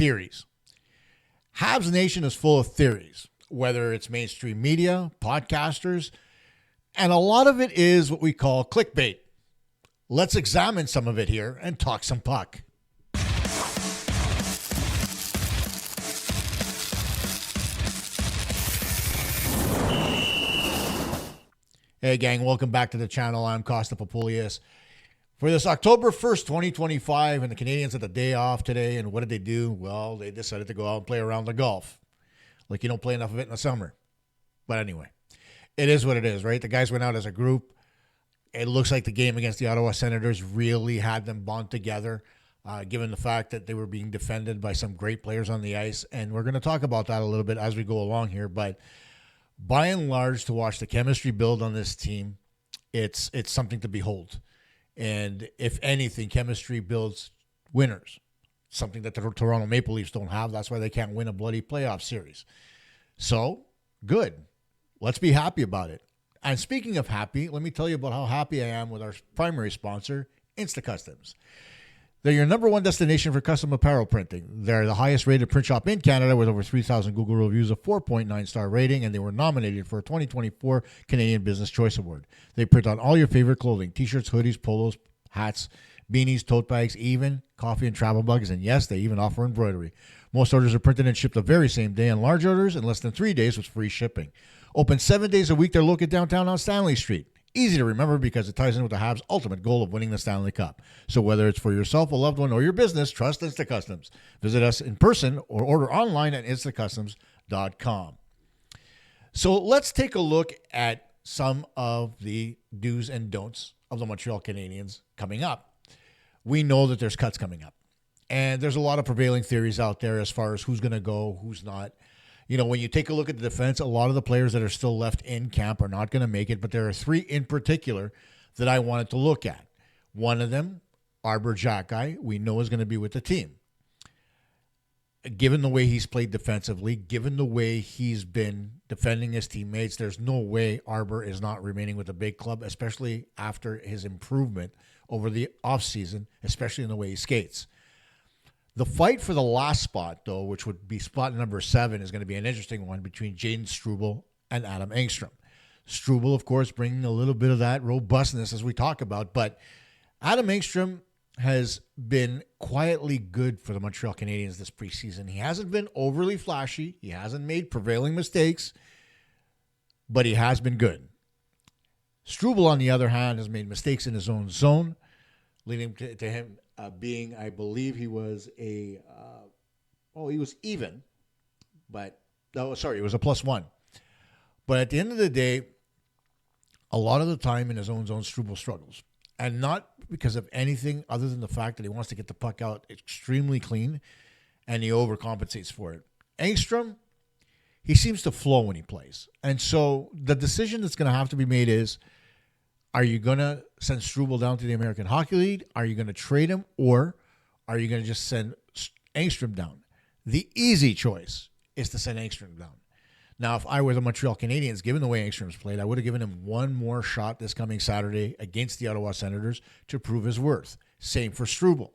theories. Habs Nation is full of theories, whether it's mainstream media, podcasters, and a lot of it is what we call clickbait. Let's examine some of it here and talk some puck. Hey gang, welcome back to the channel. I'm Kosta for this October 1st, 2025, and the Canadiens had the day off today, and what did they do? Well, they decided to go out and play around the golf. Like you don't play enough of it in the summer. But anyway, it is what it is, right? The guys went out as a group. It looks like the game against the Ottawa Senators really had them bond together, given the fact that they were being defended by some great players on the ice. And we're going to talk about that a little bit as we go along here. But by and large, to watch the chemistry build on this team, it's something to behold. And if anything, chemistry builds winners, something that the Toronto Maple Leafs don't have. That's why they can't win a bloody playoff series. So, good. Let's be happy about it. And speaking of happy, let me tell you about how happy I am with our primary sponsor, Instacustoms. They're your number one destination for custom apparel printing. They're the highest rated print shop in Canada with over 3,000 Google reviews, a 4.9 star rating, and they were nominated for a 2024 Canadian Business Choice Award. They print on all your favorite clothing, t-shirts, hoodies, polos, hats, beanies, tote bags, even coffee and travel mugs, and yes, they even offer embroidery. Most orders are printed and shipped the very same day, and large orders in less than 3 days with free shipping. Open 7 days a week. They're located downtown on Stanley Street. Easy to remember because it ties in with the Habs' ultimate goal of winning the Stanley Cup. So whether it's for yourself, a loved one, or your business, trust Instacustoms. Visit us in person or order online at instacustoms.com. So let's take a look at some of the do's and don'ts of the Montreal Canadiens coming up. We know that there's cuts coming up. And there's a lot of prevailing theories out there as far as who's going to go, who's not. You know, when you take a look at the defense, a lot of the players that are still left in camp are not going to make it, but there are three in particular that I wanted to look at. One of them, Arber Xhekaj, we know is going to be with the team. Given the way he's played defensively, given the way he's been defending his teammates, there's no way Arber is not remaining with the big club, especially after his improvement over the offseason, especially in the way he skates. The fight for the last spot, though, which would be spot number 7, is going to be an interesting one between Jaden Struble and Adam Engstrom. Struble, of course, bringing a little bit of that robustness as we talk about, but Adam Engstrom has been quietly good for the Montreal Canadiens this preseason. He hasn't been overly flashy. He hasn't made prevailing mistakes, but he has been good. Struble, on the other hand, has made mistakes in his own zone, leading to him being, I believe he was he was even, but, it was a +1. But at the end of the day, a lot of the time in his own zone, Struble struggles. And not because of anything other than the fact that he wants to get the puck out extremely clean, and he overcompensates for it. Engstrom, he seems to flow when he plays. And so the decision that's going to have to be made is, are you going to send Struble down to the American Hockey League? Are you going to trade him? Or are you going to just send Engstrom down? The easy choice is to send Engstrom down. Now, if I were the Montreal Canadiens, given the way Engstrom's played, I would have given him one more shot this coming Saturday against the Ottawa Senators to prove his worth. Same for Struble.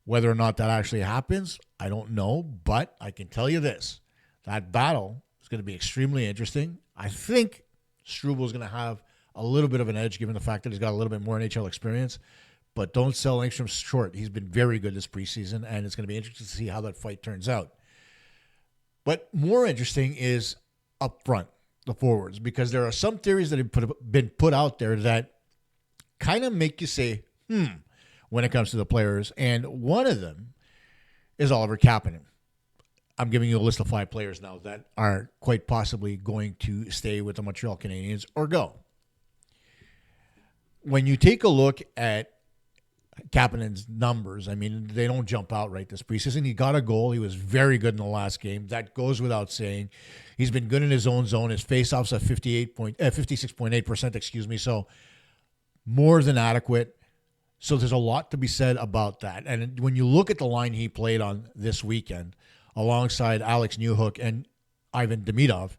Whether or not that actually happens, I don't know. But I can tell you this. That battle is going to be extremely interesting. I think Struble is going to have a little bit of an edge given the fact that he's got a little bit more NHL experience. But don't sell Engstrom short. He's been very good this preseason, and it's going to be interesting to see how that fight turns out. But more interesting is up front, the forwards, because there are some theories that have been put out there that kind of make you say, when it comes to the players. And one of them is Oliver Kapanen. I'm giving you a list of 5 players now that are quite possibly going to stay with the Montreal Canadiens or go. When you take a look at Kapanen's numbers, I mean, they don't jump out right this preseason. He got a goal. He was very good in the last game. That goes without saying. He's been good in his own zone. His faceoffs at 56.8%, so more than adequate. So there's a lot to be said about that. And when you look at the line he played on this weekend, alongside Alex Newhook and Ivan Demidov,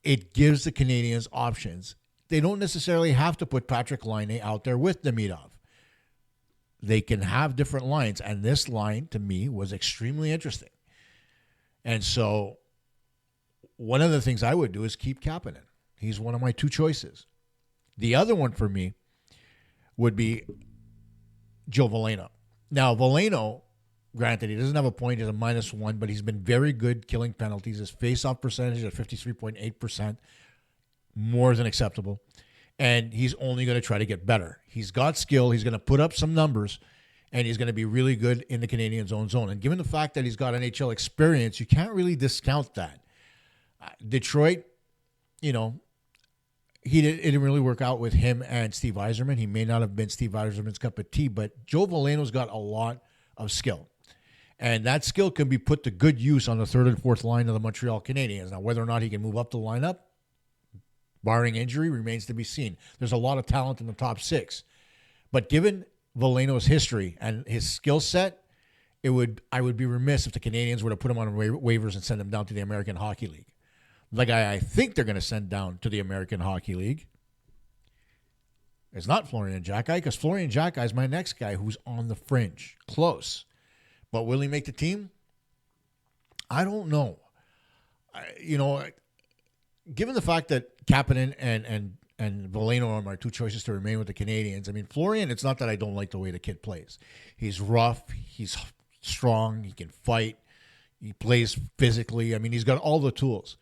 it gives the Canadiens options. They don't necessarily have to put Patrik Laine out there with Demidov. They can have different lines, and this line, to me, was extremely interesting. And so one of the things I would do is keep Kapanen. He's one of my two choices. The other one for me would be Joe Veleno. Now, Veleno, granted, he doesn't have a point. He's a -1, but he's been very good killing penalties. His face-off percentage at 53.8%, more than acceptable. And he's only going to try to get better. He's got skill. He's going to put up some numbers, and he's going to be really good in the Canadiens' own zone. And given the fact that he's got NHL experience, you can't really discount that. Detroit, it didn't really work out with him and Steve Yzerman. He may not have been Steve Yzerman's cup of tea, but Joe Veleno's got a lot of skill. And that skill can be put to good use on the third and fourth line of the Montreal Canadiens. Now, whether or not he can move up the lineup, barring injury, remains to be seen. There's a lot of talent in the top six. But given Veleno's history and his skill set, I would be remiss if the Canadiens were to put him on waivers and send him down to the American Hockey League. The guy I think they're going to send down to the American Hockey League is not Florian Xhekaj, because Florian Xhekaj is my next guy who's on the fringe. Close. But will he make the team? I don't know. Given the fact that Kapanen and Veleno are my two choices to remain with the Canadiens, I mean, Florian, it's not that I don't like the way the kid plays. He's rough. He's strong. He can fight. He plays physically. I mean, he's got all the tools.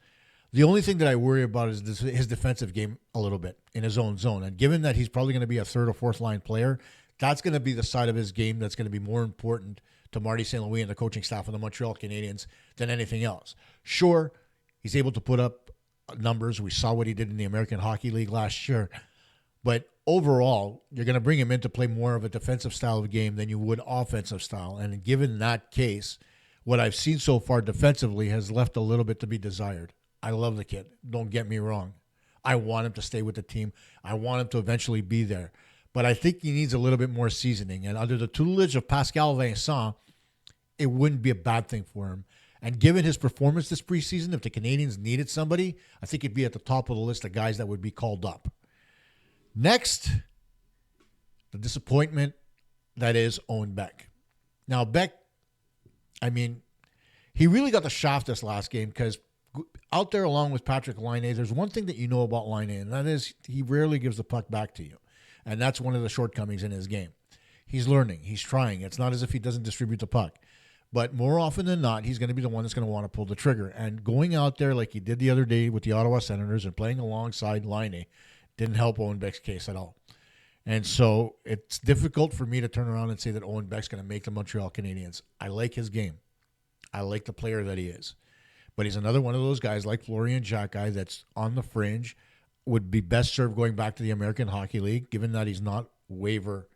The only thing that I worry about is his defensive game a little bit in his own zone. And given that he's probably going to be a third or fourth line player, that's going to be the side of his game that's going to be more important to Marty St. Louis and the coaching staff of the Montreal Canadiens than anything else. Sure, he's able to put up numbers. We saw what he did in the American Hockey League last year. But overall, you're going to bring him in to play more of a defensive style of game than you would offensive style. And given that case, what I've seen so far defensively has left a little bit to be desired. I love the kid. Don't get me wrong. I want him to stay with the team. I want him to eventually be there. But I think he needs a little bit more seasoning. And under the tutelage of Pascal Vincent, it wouldn't be a bad thing for him. And given his performance this preseason, if the Canadiens needed somebody, I think he'd be at the top of the list of guys that would be called up. Next, the disappointment that is Owen Beck. Now, Beck, I mean, he really got the shaft this last game because out there along with Patrick Laine, there's one thing that you know about Laine, and that is he rarely gives the puck back to you. And that's one of the shortcomings in his game. He's learning. He's trying. It's not as if he doesn't distribute the puck. But more often than not, he's going to be the one that's going to want to pull the trigger. And going out there like he did the other day with the Ottawa Senators and playing alongside Laine didn't help Owen Beck's case at all. And so it's difficult for me to turn around and say that Owen Beck's going to make the Montreal Canadiens. I like his game. I like the player that he is. But he's another one of those guys like Florian Xhekaj that's on the fringe, would be best served going back to the American Hockey League, given that he's not waiver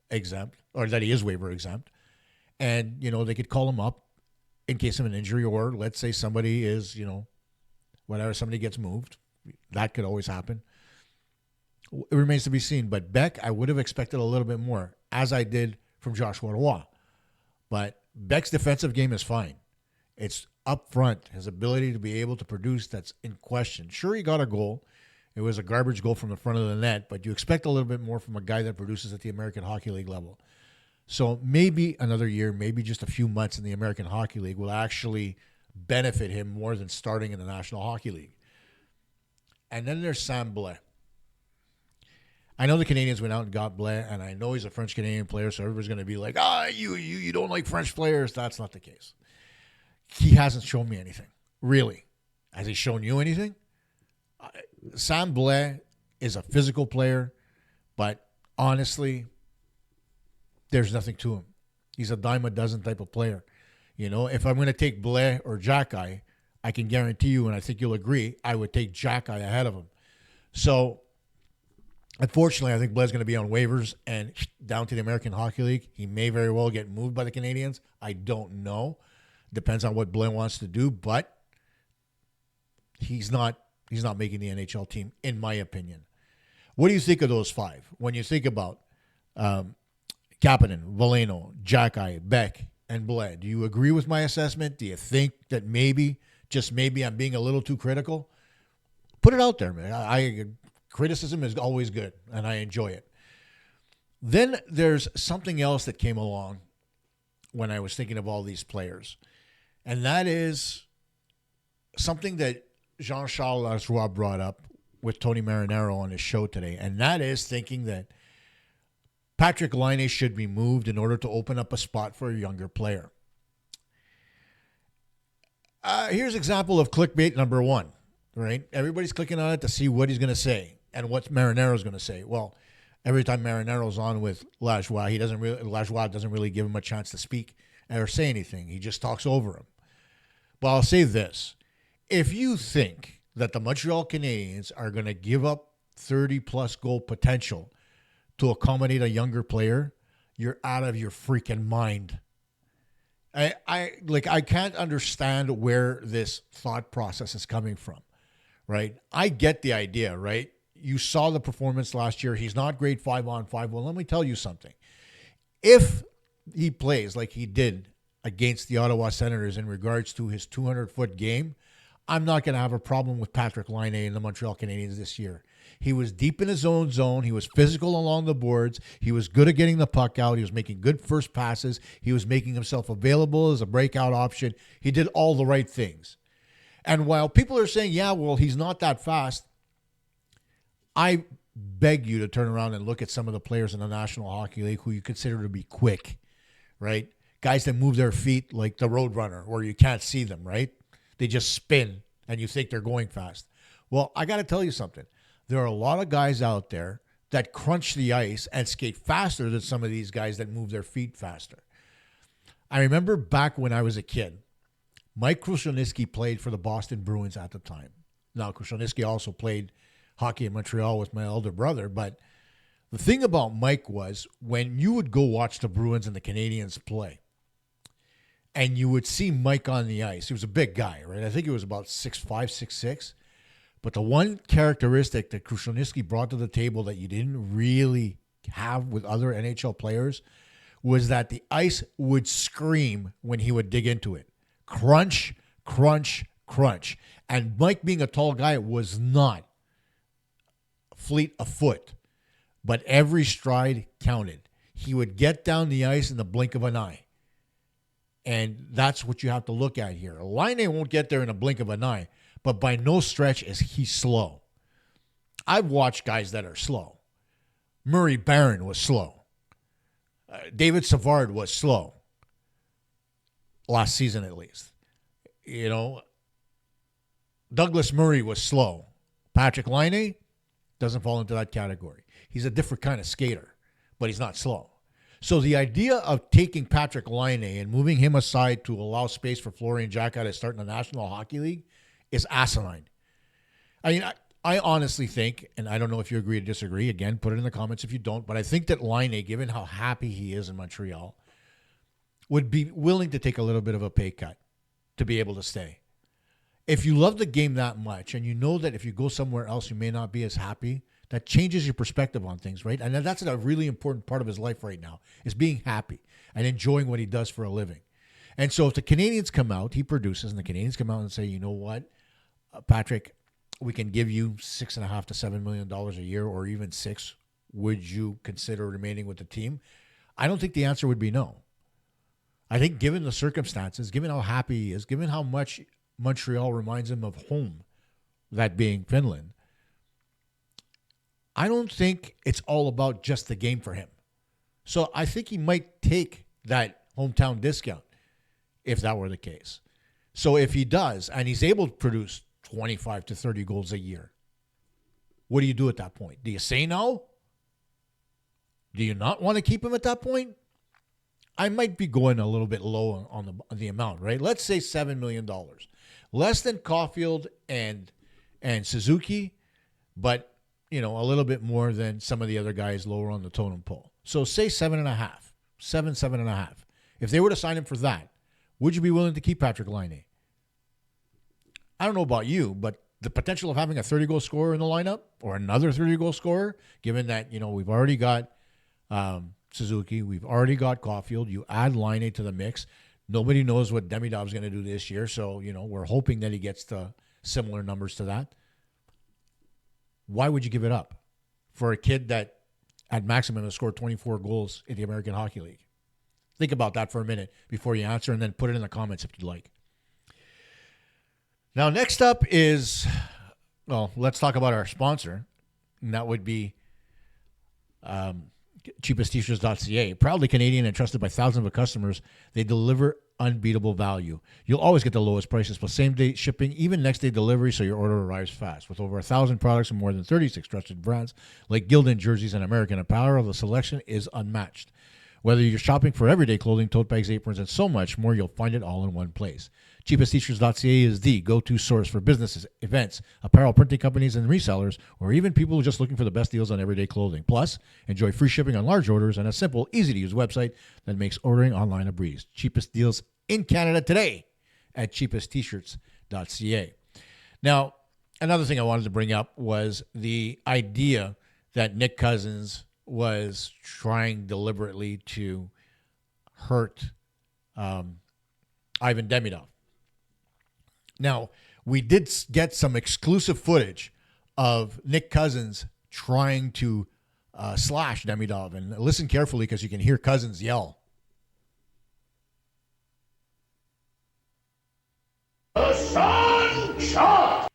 exempt, or that he is waiver exempt. And, they could call him up in case of an injury, or let's say somebody is, somebody gets moved. That could always happen. It remains to be seen. But Beck, I would have expected a little bit more, as I did from Joshua Roy. But Beck's defensive game is fine. It's up front, his ability to be able to produce, that's in question. Sure, he got a goal. It was a garbage goal from the front of the net, but you expect a little bit more from a guy that produces at the American Hockey League level. So maybe another year, maybe just a few months in the American Hockey League will actually benefit him more than starting in the National Hockey League. And then there's Sam Blais. I know the Canadiens went out and got Blais, and I know he's a French-Canadian player, so everybody's going to be like, you don't like French players. That's not the case. He hasn't shown me anything, really. Has he shown you anything? Sam Blais is a physical player, but honestly, there's nothing to him. He's a dime a dozen type of player. If I'm going to take Blais or Xhekaj, I can guarantee you, and I think you'll agree, I would take Xhekaj ahead of him. So, unfortunately, I think Blais is going to be on waivers and down to the American Hockey League. He may very well get moved by the Canadiens. I don't know. Depends on what Blais wants to do, but he's not making the NHL team, in my opinion. What do you think of those five? When you think about Kapanen, Veleno, Xhekaj, Beck, and Blais, do you agree with my assessment? Do you think that maybe, just maybe, I'm being a little too critical? Put it out there, man. Criticism is always good, and I enjoy it. Then there's something else that came along when I was thinking of all these players, and that is something that Jean-Charles Lajoie brought up with Tony Marinaro on his show today, and that is thinking that Patrick Laine should be moved in order to open up a spot for a younger player. Here's an example of clickbait number one, right? Everybody's clicking on it to see what he's going to say and what Marinaro's going to say. Well, every time Marinaro's on with Lajoie, Lajoie doesn't really give him a chance to speak or say anything. He just talks over him. But I'll say this. If you think that the Montreal Canadiens are going to give up 30-plus goal potential to accommodate a younger player, you're out of your freaking mind. I can't understand where this thought process is coming from, right? I get the idea, right? You saw the performance last year. He's not great 5-on-5. Well, let me tell you something. If he plays like he did against the Ottawa Senators in regards to his 200-foot game, I'm not going to have a problem with Patrick Laine and the Montreal Canadiens this year. He was deep in his own zone. He was physical along the boards. He was good at getting the puck out. He was making good first passes. He was making himself available as a breakout option. He did all the right things. And while people are saying, yeah, well, he's not that fast, I beg you to turn around and look at some of the players in the National Hockey League who you consider to be quick, right? Guys that move their feet like the Roadrunner, where you can't see them, right? They just spin and you think they're going fast. Well, I got to tell you something. There are a lot of guys out there that crunch the ice and skate faster than some of these guys that move their feet faster. I remember back when I was a kid, Mike Krushelnyski played for the Boston Bruins at the time. Now, Krushelnyski also played hockey in Montreal with my elder brother, but the thing about Mike was when you would go watch the Bruins and the Canadiens play, and you would see Mike on the ice. He was a big guy, right? I think he was about 6'5", 6'6". But the one characteristic that Krushelnyski brought to the table that you didn't really have with other NHL players was that the ice would scream when he would dig into it. Crunch, crunch, crunch. And Mike, being a tall guy, was not fleet of foot, but every stride counted. He would get down the ice in the blink of an eye. And that's what you have to look at here. Laine won't get there in a blink of an eye, but by no stretch is he slow. I've watched guys that are slow. Murray Barron was slow. David Savard was slow. Last season, at least. You know, Douglas Murray was slow. Patrick Laine doesn't fall into that category. He's a different kind of skater, but he's not slow. So the idea of taking Patrick Laine and moving him aside to allow space for Florian Jacka to start in the National Hockey League is asinine. I mean, I honestly think, and I don't know if you agree or disagree, again, put it in the comments if you don't, but I think that Laine, given how happy he is in Montreal, would be willing to take a little bit of a pay cut to be able to stay. If you love the game that much and you know that if you go somewhere else you may not be as happy, that changes your perspective on things, right? And that's a really important part of his life right now, is being happy and enjoying what he does for a living. And so if the Canadiens come out, he produces, and the Canadiens come out and say, you know what, Patrick, we can give you $6.5 to $7 million a year, or even $6 million. Would you consider remaining with the team? I don't think the answer would be no. I think given the circumstances, given how happy he is, given how much Montreal reminds him of home, that being Finland, I don't think it's all about just the game for him. So I think he might take that hometown discount if that were the case. So if he does, and he's able to produce 25 to 30 goals a year, what do you do at that point? Do you say no? Do you not want to keep him at that point? I might be going a little bit low on the amount, right? Let's say $7 million. Less than Caulfield and Suzuki, but a little bit more than some of the other guys lower on the totem pole. So say 7.5, 7.5. If they were to sign him for that, would you be willing to keep Patrick Laine? I don't know about you, but the potential of having a 30-goal scorer in the lineup or another 30-goal scorer, given that, we've already got Suzuki, we've already got Caulfield, you add Laine to the mix. Nobody knows what Demidov's going to do this year, so, we're hoping that he gets to similar numbers to that. Why would you give it up for a kid that at maximum has scored 24 goals in the American Hockey League? Think about that for a minute before you answer, and then put it in the comments if you'd like. Now, next up is, well, let's talk about our sponsor, and that would be cheapesttshirts.ca. Proudly Canadian and trusted by thousands of customers, they deliver unbeatable value. You'll always get the lowest prices plus same-day shipping, even next-day delivery, so your order arrives fast. With over 1,000 products from more than 36 trusted brands like Gildan jerseys and American Apparel, the selection is unmatched. Whether you're shopping for everyday clothing, tote bags, aprons, and so much more, you'll find it all in one place. Cheapesttshirts.ca is the go-to source for businesses, events, apparel printing companies, and resellers, or even people who are just looking for the best deals on everyday clothing. Plus, enjoy free shipping on large orders and a simple, easy-to-use website that makes ordering online a breeze. Cheapest deals in Canada today at cheapesttshirts.ca. Now, another thing I wanted to bring up was the idea that Nick Cousins was trying deliberately to hurt Ivan Demidov. Now, we did get some exclusive footage of Nick Cousins trying to slash Demidov. And listen carefully because you can hear Cousins yell. The sun shot!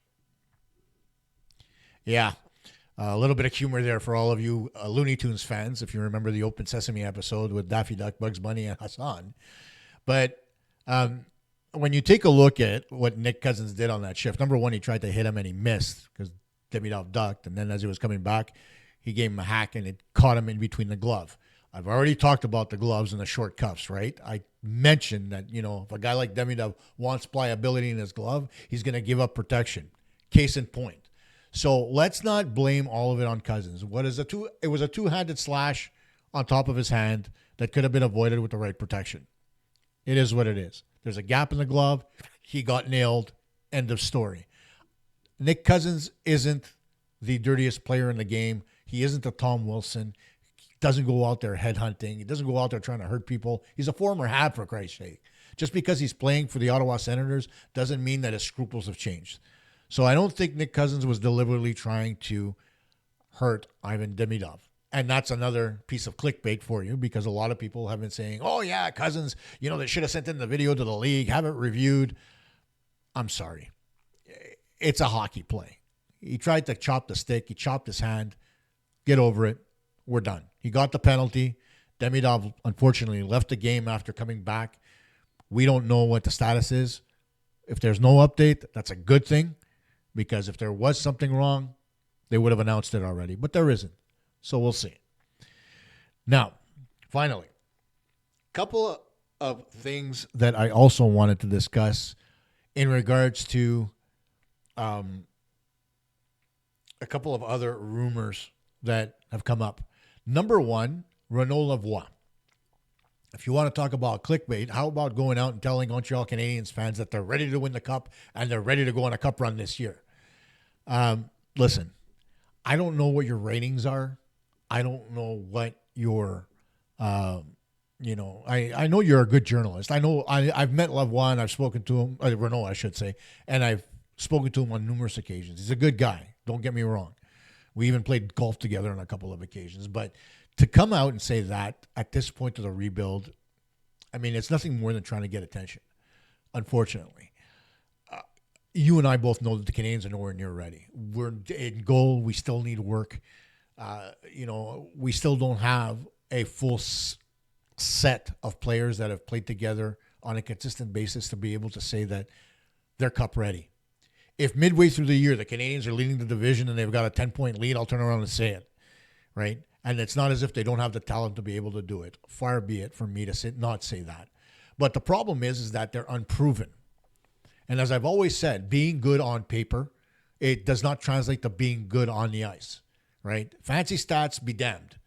Yeah. A little bit of humor there for all of you Looney Tunes fans, if you remember the Open Sesame episode with Daffy Duck, Bugs Bunny, and Hassan. But when you take a look at what Nick Cousins did on that shift, number one, he tried to hit him and he missed because Demidov ducked. And then as he was coming back, he gave him a hack and it caught him in between the glove. I've already talked about the gloves and the short cuffs, right? I mentioned that, if a guy like Demidov wants pliability in his glove, he's going to give up protection. Case in point. So let's not blame all of it on Cousins. It was a two-handed slash on top of his hand that could have been avoided with the right protection. It is what it is. There's a gap in the glove. He got nailed. End of story. Nick Cousins isn't the dirtiest player in the game. He isn't a Tom Wilson. He doesn't go out there headhunting. He doesn't go out there trying to hurt people. He's a former Hab, for Christ's sake. Just because he's playing for the Ottawa Senators doesn't mean that his scruples have changed. So I don't think Nick Cousins was deliberately trying to hurt Ivan Demidov. And that's another piece of clickbait for you because a lot of people have been saying, oh, yeah, Cousins, they should have sent in the video to the league, have it reviewed. I'm sorry. It's a hockey play. He tried to chop the stick. He chopped his hand. Get over it. We're done. He got the penalty. Demidov, unfortunately, left the game after coming back. We don't know what the status is. If there's no update, that's a good thing. Because if there was something wrong, they would have announced it already. But there isn't. So we'll see. Now, finally, a couple of things that I also wanted to discuss in regards to a couple of other rumors that have come up. Number one, Renaud Lavoie. If you want to talk about clickbait, how about going out and telling Montreal Canadiens fans that they're ready to win the cup and they're ready to go on a cup run this year? Listen, I don't know what your ratings are. I don't know what your, I know you're a good journalist. I know I've met Lavoie and I've spoken to him, Renaud, I should say, and I've spoken to him on numerous occasions. He's a good guy. Don't get me wrong. We even played golf together on a couple of occasions, but to come out and say that at this point of the rebuild, I mean, it's nothing more than trying to get attention, unfortunately. You and I both know that the Canadiens are nowhere near ready. We're in goal. We still need work. We still don't have a full set of players that have played together on a consistent basis to be able to say that they're cup ready. If midway through the year the Canadiens are leading the division and they've got a 10-point lead, I'll turn around and say it, right? And it's not as if they don't have the talent to be able to do it. Far be it from me to not say that. But the problem is that they're unproven. And as I've always said, being good on paper, it does not translate to being good on the ice, right? Fancy stats be damned.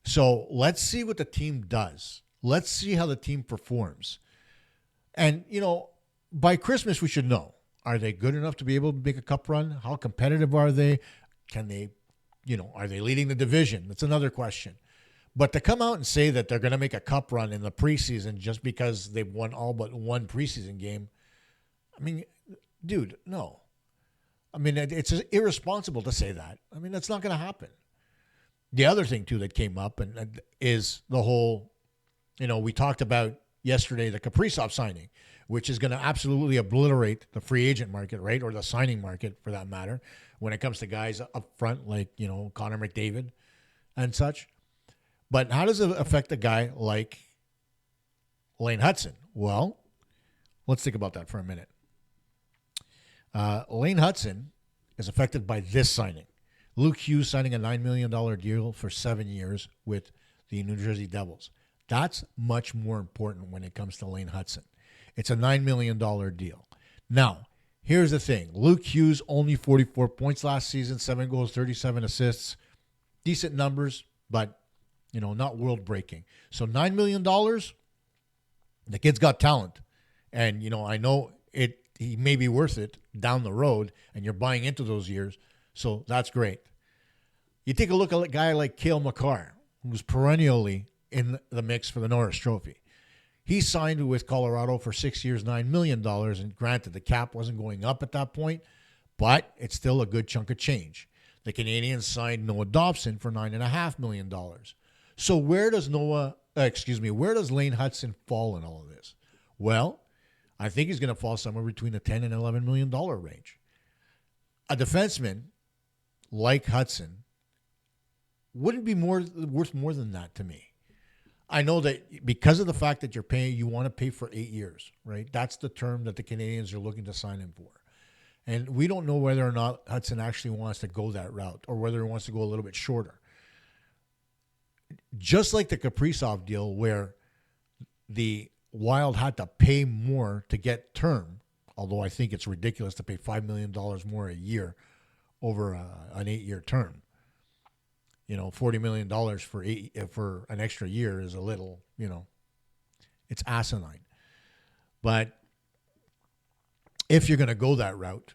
So let's see what the team does. Let's see how the team performs. And, by Christmas, we should know. Are they good enough to be able to make a cup run? How competitive are they? Can they, are they leading the division? That's another question. But to come out and say that they're going to make a cup run in the preseason just because they've won all but one preseason game, I mean, dude, no. I mean, it's irresponsible to say that. I mean, that's not going to happen. The other thing, too, that came up and is the whole, we talked about, yesterday the Kaprizov signing, which is going to absolutely obliterate the free agent market, right? Or the signing market for that matter, when it comes to guys up front like, Connor McDavid and such. But how does it affect a guy like Laine Hudson? Well, let's think about that for a minute. Laine Hudson is affected by this signing. Luke Hughes signing a $9 million deal for 7 years with the New Jersey Devils. That's much more important when it comes to Laine Hudson. It's a $9 million deal. Now, here's the thing. Luke Hughes, only 44 points last season, 7 goals, 37 assists. Decent numbers, but, not world-breaking. So $9 million, the kid's got talent. And, I know he may be worth it down the road, and you're buying into those years. So that's great. You take a look at a guy like Cale Makar, who's perennially in the mix for the Norris Trophy. He signed with Colorado for 6 years, $9 million. And granted, the cap wasn't going up at that point, but it's still a good chunk of change. The Canadiens signed Noah Dobson for $9.5 million. So where does Laine Hudson fall in all of this? Well, I think he's going to fall somewhere between the $10 and $11 million range. A defenseman like Hudson wouldn't be worth more than that to me. I know that because of the fact that you want to pay for 8 years, right? That's the term that the Canadiens are looking to sign him for. And we don't know whether or not Hudson actually wants to go that route or whether he wants to go a little bit shorter. Just like the Kaprizov deal where the Wild had to pay more to get term, although I think it's ridiculous to pay $5 million more a year over an 8-year term. $40 million for an extra year is a little, it's asinine. But if you're going to go that route,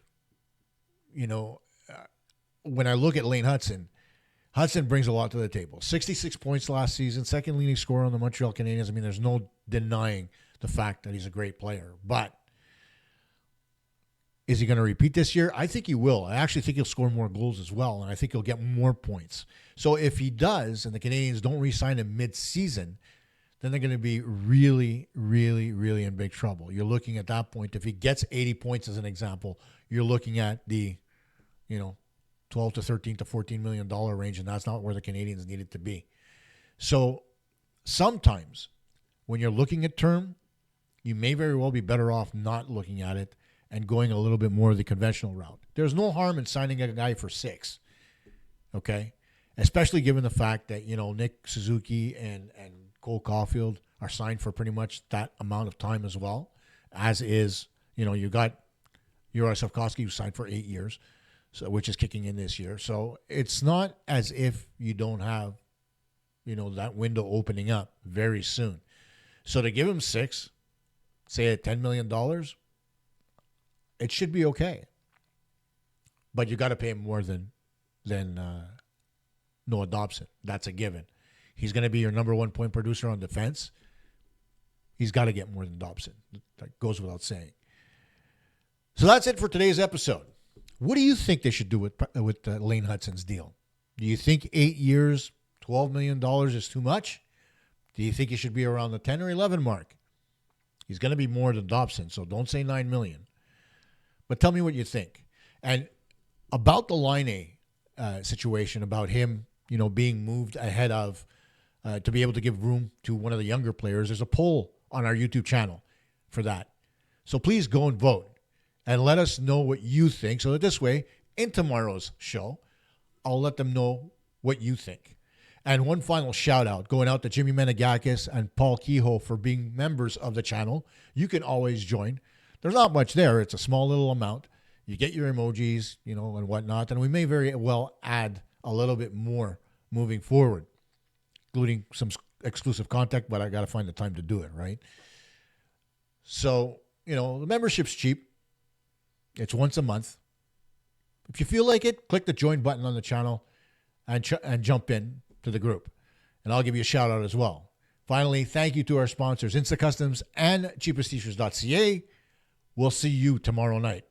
when I look at Laine Hudson, Hudson brings a lot to the table. 66 points last season, second leading scorer on the Montreal Canadiens. I mean, there's no denying the fact that he's a great player. But is he going to repeat this year? I think he will. I actually think he'll score more goals as well, and I think he'll get more points. So if he does, and the Canadiens don't re-sign him mid-season, then they're going to be really, really, really in big trouble. You're looking at that point. If he gets 80 points as an example, you're looking at the, 12 to 13 to $14 million range, and that's not where the Canadiens need it to be. So sometimes when you're looking at term, you may very well be better off not looking at it and going a little bit more of the conventional route. There's no harm in signing a guy for 6, okay? Especially given the fact that, Nick Suzuki and Cole Caulfield are signed for pretty much that amount of time as well, as is, you got Juraj Slavkovsky who signed for 8 years, so which is kicking in this year. So it's not as if you don't have, that window opening up very soon. So to give him 6, say at $10 million, it should be okay. But you got to pay him more than Noah Dobson. That's a given. He's going to be your number 1 point producer on defense. He's got to get more than Dobson. That goes without saying. So that's it for today's episode. What do you think they should do with Laine Hudson's deal? Do you think 8 years, $12 million is too much? Do you think he should be around the 10 or 11 mark? He's going to be more than Dobson, so don't say $9 million. But tell me what you think. And about the Laine situation, about him, being moved ahead of to be able to give room to one of the younger players, there's a poll on our YouTube channel for that. So please go and vote and let us know what you think, so that this way, in tomorrow's show, I'll let them know what you think. And one final shout out going out to Jimmy Menegakis and Paul Kehoe for being members of the channel. You can always join. There's not much there. It's a small little amount. You get your emojis, and whatnot. And we may very well add a little bit more moving forward, including some exclusive content, but I got to find the time to do it, right? So, the membership's cheap. It's once a month. If you feel like it, click the join button on the channel and jump in to the group. And I'll give you a shout out as well. Finally, thank you to our sponsors, Insta Customs and cheapesttshirts.ca. We'll see you tomorrow night.